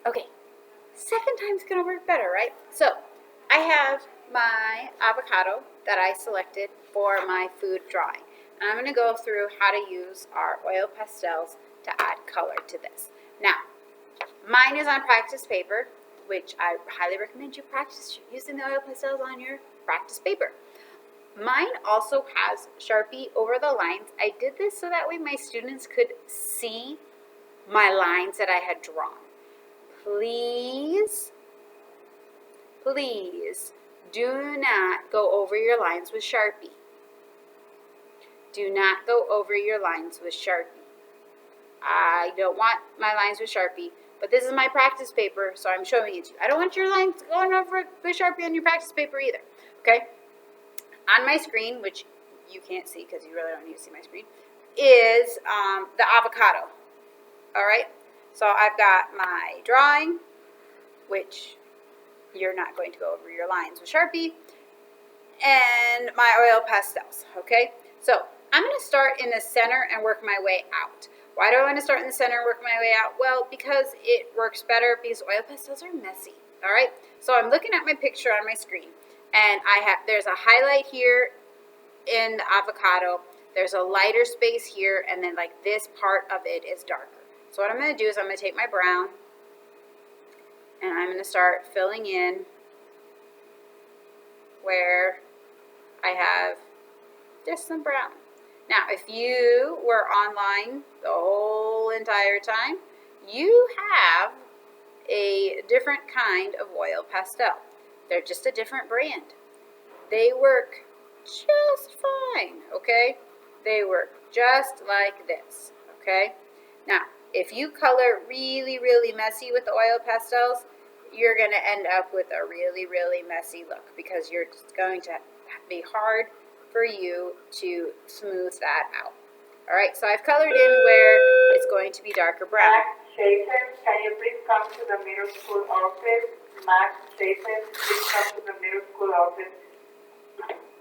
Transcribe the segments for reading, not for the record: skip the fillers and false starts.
Okay, second time's gonna work better, right? So I have my avocado that I selected for my food drawing. And I'm gonna go through how to use our oil pastels to add color to this. Now, mine is on practice paper, which I highly recommend you practice using the oil pastels on your practice paper. Mine also has Sharpie over the lines. I did this so that way my students could see my lines that I had drawn. Please, please do not go over your lines with Sharpie. Do not go over your lines with Sharpie. I don't want my lines with Sharpie, but this is my practice paper, so I'm showing it to you. I don't want your lines going over with Sharpie on your practice paper either, okay? On my screen, which you can't see because you really don't need to see my screen, is the avocado, all right? So I've got my drawing, which you're not going to go over your lines with Sharpie, and my oil pastels, okay? So I'm going to start in the center and work my way out. Why do I want to start in the center and work my way out? Well, because it works better because oil pastels are messy, all right? So I'm looking at my picture on my screen, and there's a highlight here in the avocado, there's a lighter space here, and then like this part of it is darker. So what I'm going to do is I'm going to take my brown, and I'm going to start filling in where I have just some brown. Now, if you were online the whole entire time, you have a different kind of oil pastel. They're just a different brand. They work just fine, okay? They work just like this, okay? Now, if you color really, really messy with the oil pastels, you're going to end up with a really, really messy look because you're just going to be hard for you to smooth that out. All right, so I've colored in where it's going to be darker brown. Max Jason, can you please come to the middle school office? Max Jason, please come to the middle school office.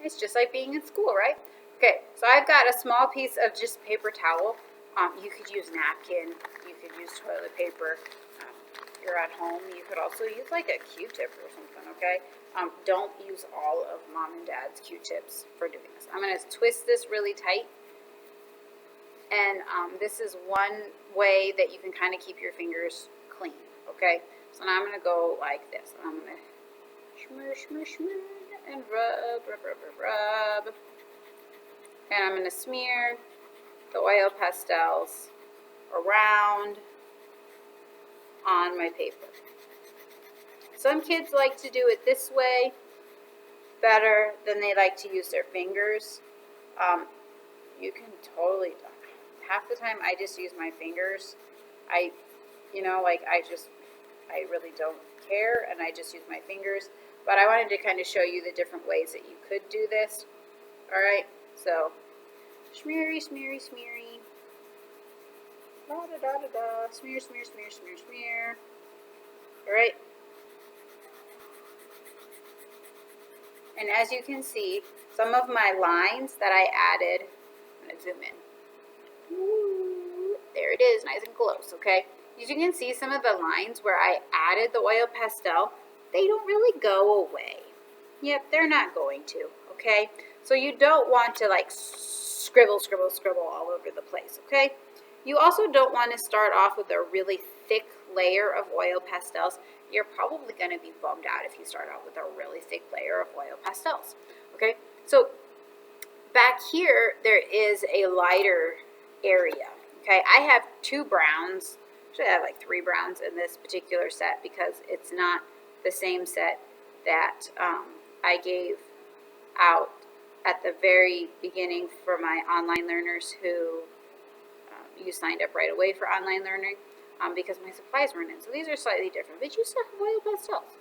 It's just like being in school, right? Okay, so I've got a small piece of just paper towel. You could use napkin, you could use toilet paper. If you're at home, you could also use like a Q-tip or something, okay? Don't use all of mom and dad's Q-tips for doing this. I'm going to twist this really tight. And this is one way that you can kind of keep your fingers clean, okay? So now I'm going to go like this. I'm going to shimmer, shimmer, shimmer, and rub, rub, rub, rub, rub. And I'm going to smear the oil pastels around on my paper. Some kids like to do it this way better than they like to use their fingers. You can totally, half the time I just use my fingers. I really don't care, and I just use my fingers. But I wanted to kind of show you the different ways that you could do this. All right, so smeary, smeary, smeary. Da da da da da. Smear, smear, smear, smear, smear. All right. And as you can see, some of my lines that I added, I'm going to zoom in. Ooh, there it is, nice and close, okay? As you can see, some of the lines where I added the oil pastel, they don't really go away. Yep, they're not going to, okay? So you don't want to like scribble, scribble, scribble all over the place, okay? You also don't want to start off with a really thick layer of oil pastels. You're probably going to be bummed out if you start out with a really thick layer of oil pastels, okay? So back here, there is a lighter area, okay? I have two browns. Actually, I have like 3 browns in this particular set because it's not the same set that I gave out at the very beginning for my online learners who you signed up right away for online learning because my supplies weren't in. So these are slightly different, but you still have oil pastels.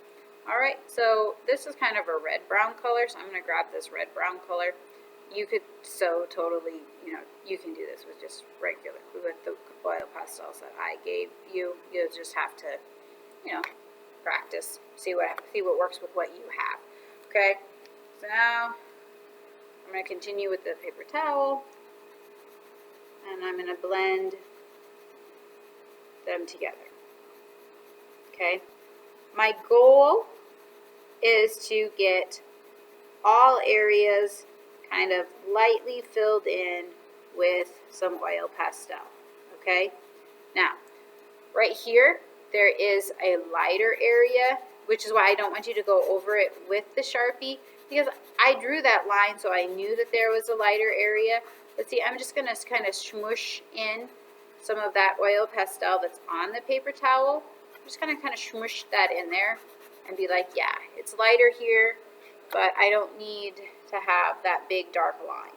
All right, so this is kind of a red-brown color, so I'm going to grab this red-brown color. You could totally, you can do this with just regular, with the oil pastels that I gave you. You'll just have to, practice, see what works with what you have. Okay, so now I'm going to continue with the paper towel, and I'm going to blend them together. okay? My goal is to get all areas kind of lightly filled in with some oil pastel, okay? Now, right here, there is a lighter area, which is why I don't want you to go over it with the Sharpie, because I drew that line so I knew that there was a lighter area. But see, I'm just gonna kind of smush in some of that oil pastel that's on the paper towel. I'm just gonna kind of smush that in there and be like, yeah, it's lighter here, but I don't need to have that big dark line,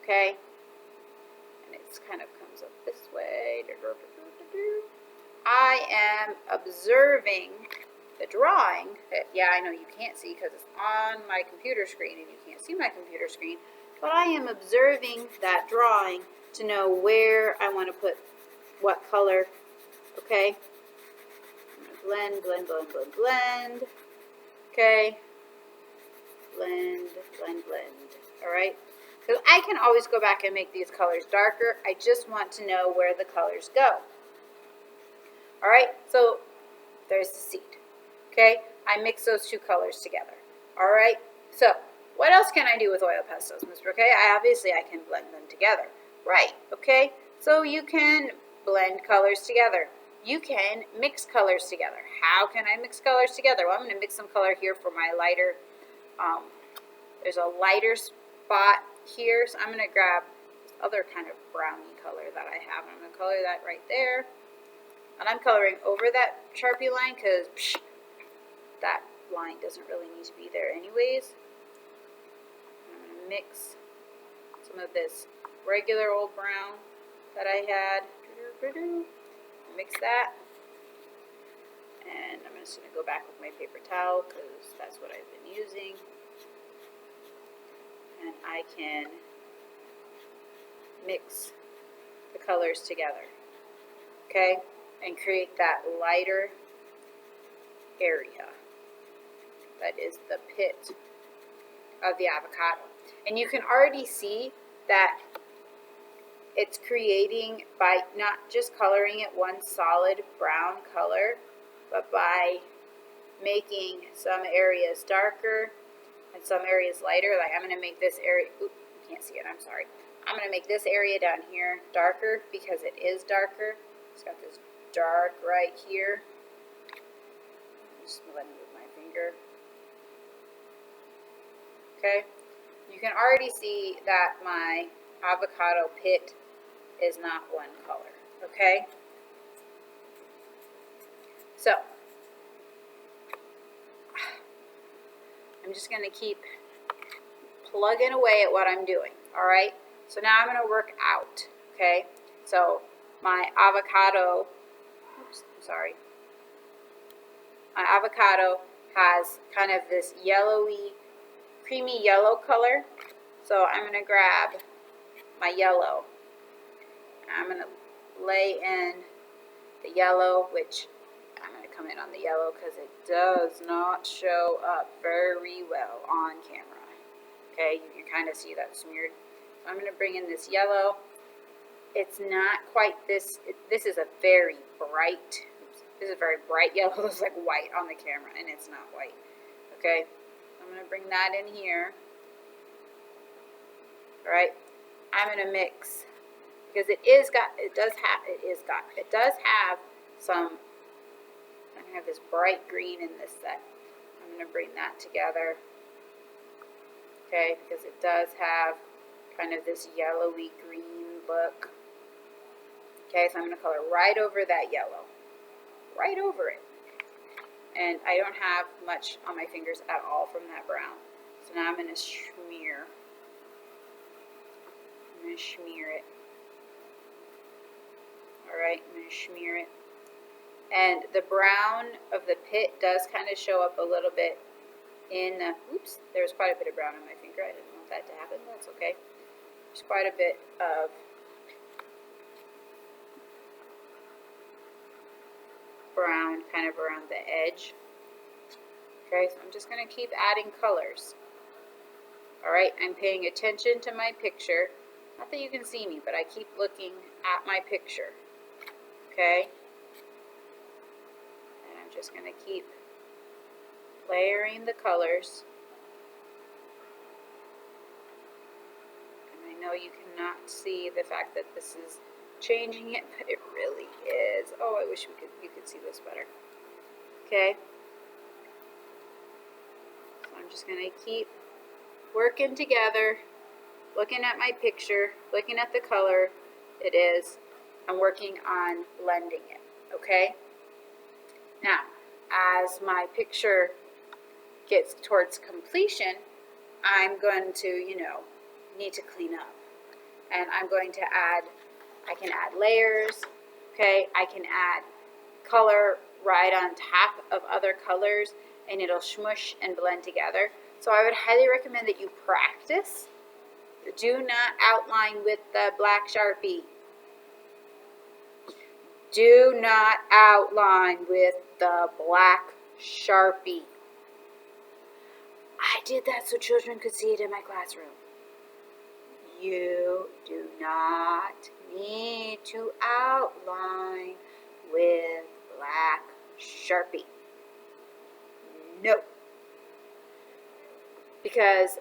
okay? And it kind of comes up this way. I am observing the drawing. Yeah, I know you can't see because it's on my computer screen and you can't see my computer screen, but I am observing that drawing to know where I want to put what color, okay? Blend, blend, blend, blend, blend, okay? Blend, blend, blend, all right? So I can always go back and make these colors darker. I just want to know where the colors go. All right, so there's the seed, okay? I mix those two colors together, all right? So what else can I do with oil pastels, Ms. Brooke? Obviously I can blend them together, right, okay? So you can blend colors together. You can mix colors together. How can I mix colors together? Well, I'm gonna mix some color here for my lighter, there's a lighter spot here, so I'm gonna grab this other kind of brownie color that I have, and I'm gonna color that right there. And I'm coloring over that Sharpie line because that line doesn't really need to be there anyways. I'm going to mix some of this regular old brown that I had. Mix that. And I'm just going to go back with my paper towel because that's what I've been using. And I can mix the colors together. Okay? And create that lighter area that is the pit of the avocado. And you can already see that it's creating by not just coloring it one solid brown color, but by making some areas darker and some areas lighter. Like I'm going to make this area, oops, you can't see it, I'm sorry. I'm going to make this area down here darker because it is darker. It's got this dark right here. Just blend it with my finger. Okay, you can already see that my avocado pit is not one color. Okay, so I'm just going to keep plugging away at what I'm doing. All right, so now I'm going to work out. Okay, so my avocado, oops, I'm sorry. My avocado has kind of this yellowy, creamy yellow color. So I'm going to grab my yellow. I'm going to lay in the yellow, which I'm going to come in on the yellow because it does not show up very well on camera. Okay, you can kind of see that smeared. So I'm going to bring in this yellow. It's not quite this, this is a very bright, this is a very bright yellow. It looks like white on the camera, and it's not white. Okay, I'm going to bring that in here. All right, I'm going to mix because it does have some. I have this bright green in this set. I'm going to bring that together. Okay, because it does have kind of this yellowy green look. Okay, so I'm going to color right over that yellow. Right over it. And I don't have much on my fingers at all from that brown. So now I'm going to smear. I'm going to smear it. Alright, I'm going to smear it. And the brown of the pit does kind of show up a little bit in, oops, there's quite a bit of brown on my finger. I didn't want that to happen. That's okay. There's quite a bit of brown kind of around the edge. Okay, so I'm just going to keep adding colors. Alright, I'm paying attention to my picture. Not that you can see me, but I keep looking at my picture. Okay? And I'm just going to keep layering the colors. And I know you cannot see the fact that this is changing it, but it really is. Oh, I wish you could see this better. Okay. So I'm just going to keep working together, looking at my picture, looking at the color it is. I'm working on blending it. Okay. Now, as my picture gets towards completion, I'm going to, need to clean up. And I'm going to I can add layers, okay? I can add color right on top of other colors, and it'll smush and blend together. So I would highly recommend that you practice. Do not outline with the black Sharpie. Do not outline with the black Sharpie. I did that so children could see it in my classroom. You do not need to outline with black Sharpie. No. Because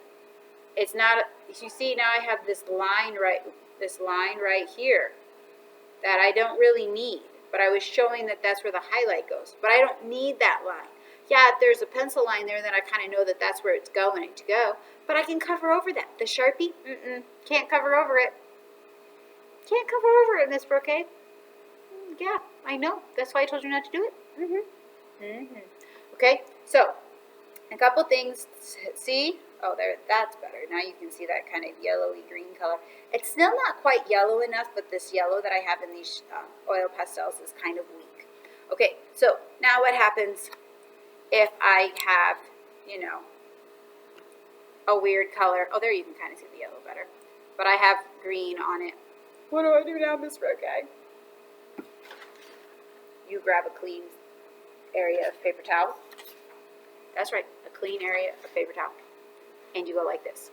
it's not, you see now I have this line right here that I don't really need. But I was showing that that's where the highlight goes. But I don't need that line. Yeah, if there's a pencil line there, then I kind of know that that's where it's going to go. But I can cover over that. The Sharpie, can't cover over it. Can't cover over it, Miss Brocade. Yeah, I know. That's why I told you not to do it. Okay, so a couple things. See? Oh, there. That's better. Now you can see that kind of yellowy green color. It's still not quite yellow enough, but this yellow that I have in these oil pastels is kind of weak. Okay, so now what happens if I have, a weird color? Oh, there you can kind of see the yellow better. But I have green on it. What do I do now, Miss Brocade? You grab a clean area of paper towel. That's right, a clean area of paper towel. And you go like this.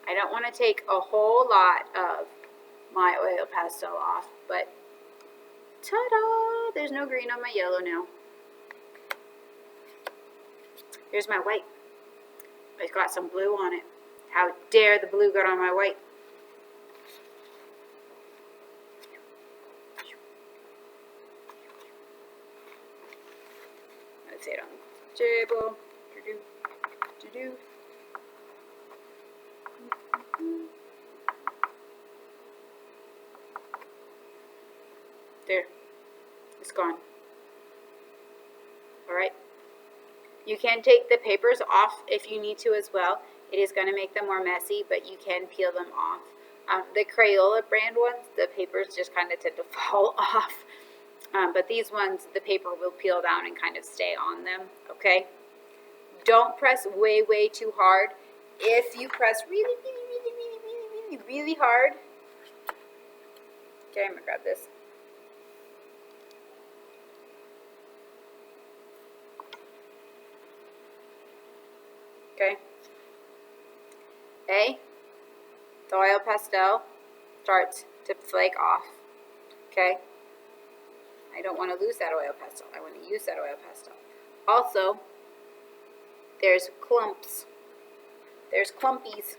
I don't want to take a whole lot of my oil pastel off, but ta-da! There's no green on my yellow now. Here's my white. It's got some blue on it. How dare the blue get on my white? Let's see it on the table. Do-do. There. It's gone. Alright. You can take the papers off if you need to as well. It is going to make them more messy, but you can peel them off. The Crayola brand ones, the papers just kind of tend to fall off. But these ones, the paper will peel down and kind of stay on them, okay? Don't press way, way too hard. If you press really hard, okay, I'm going to grab this. Okay. The oil pastel starts to flake off. Okay. I don't want to lose that oil pastel. I want to use that oil pastel. Also, there's clumps. There's clumpies.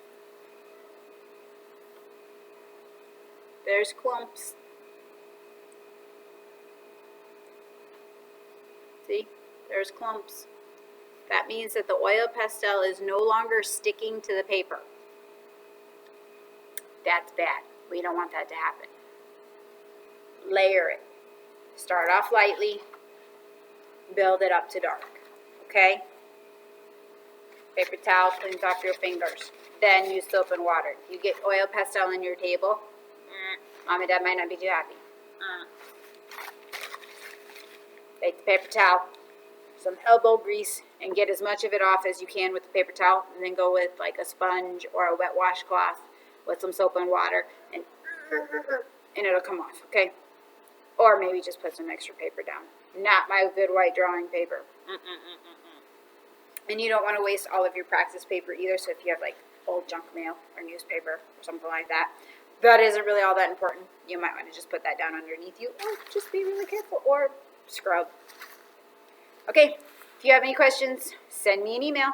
There's clumps. See? There's clumps. That means that the oil pastel is no longer sticking to the paper. That's bad. We don't want that to happen. Layer it. Start off lightly. Build it up to dark. Okay? Paper towel cleans off your fingers. Then use soap and water. You get oil pastel on your table, Mom and Dad might not be too happy. Take the paper towel, some elbow grease, and get as much of it off as you can with the paper towel, and then go with like a sponge or a wet washcloth with some soap and water, and it'll come off, okay? Or maybe just put some extra paper down. Not my good white drawing paper. And you don't want to waste all of your practice paper either. So if you have like old junk mail or newspaper or something like that, that isn't really all that important. You might want to just put that down underneath you, or just be really careful, or scrub. Okay, if you have any questions, send me an email.